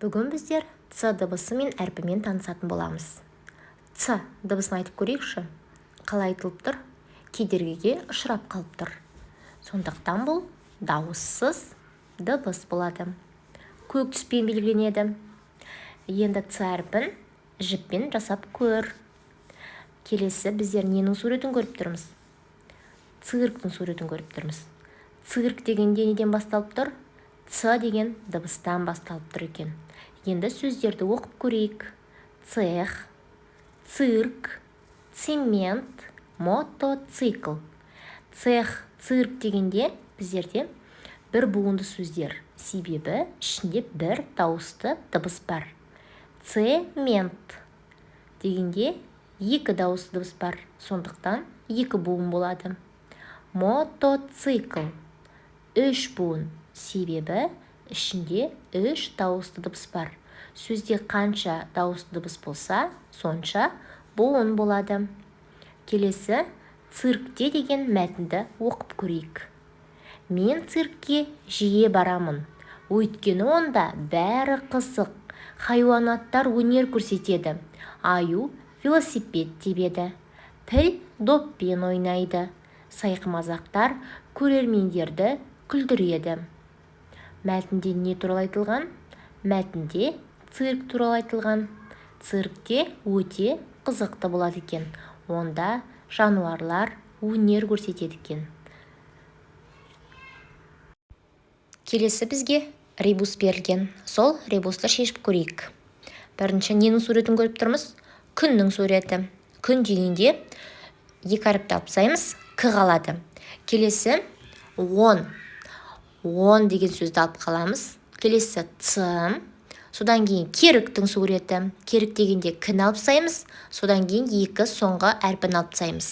Бүгін біздер ц дыбысы мен әрпімен танысатын боламыз. Ц дыбысын айтып көрейікші. Қалай айтылып тұр? Кедергіге ұшырап қалып тұр. Сондықтан бұл дауыссыз дыбыс болады. Көк түспен белгіленеді. Енді ц әрпін жіппен жасап көр. Келесі біздер ненің суретін көріп тұрмыз? Цирктің суретін көріп тұрмыз. Цирк дегенде неден басталып тұр? Ц деген дыбыстан басталып тұр екен. Енді сөздерді оқып көрейік. Цех, цирк, цемент, мотоцикл. Цех, цирк дегенде біздерде бір буынды сөздер. Себебі ішінде бір дауысты дыбыс бар. Цемент дегенде екі дауысты дыбыс бар. Сондықтан екі буын болады. Мотоцикл үш буын. Себебі ішінде үш дауысты дыбыс бар. Сөзде қанша дауысты дыбыс болса, сонша буын болады. Келесі циркте деген мәтінді оқып көрейік. Мен циркке жиі барамын. Өйткені онда бәрі қызық. Хайуанаттар өнер көрсетеді. Аю велосипед тебеді. Піл доппен ойнайды. Сайқымазақтар көрермендерді күлдіреді. Мәтінде не туралы айтылған? Мәтінде цирк туралы айтылған. Циркте өте қызықты болады екен. Онда жануарлар өнер көрсетеді екен. Келесі бізге ребус берілген. Сол ребусты шешіп көрейік. Бірінші ненің суретін көріп тұрмыз? Күннің суреті. Күн дегенде екі әріпті алып тастаймыз, к қалады. Келесі 10. 10 деген сөзді алып қаламыз. Келесі ц. Содан кейін керіктің суреті. Керік дегенде кіні алып тастаймыз. Содан кейін екі соңғы әрпін алып тастаймыз.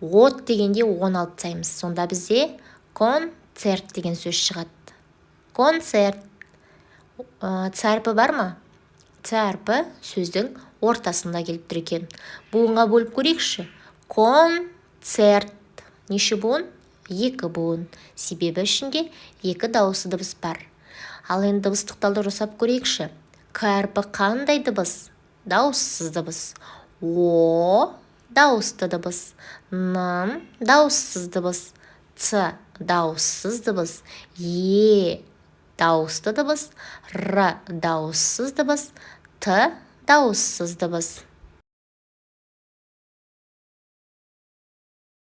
От дегенде 10 алып тастаймыз. Сонда бізде концерт деген сөз шығады. Концерт. Ц әрпі бар ма? Ц әрпі сөздің ортасында келіп тұр екен. Буынға бөліп көрейікші. Концерт. Неше буын? Екі буын. Себебі ішінде екі дауысты дыбыс бар. Ал енді дыбыстық талдау жасап көрейікші. К әрпі қандай дыбыс? Дауыссыз дыбыс. О дауысты дыбыс. Н дауыссыз дыбыс. Ц дауыссыз дыбыс. Е дауысты дыбыс. Р дауыссыз дыбыс. Т дауыссыз дыбыс.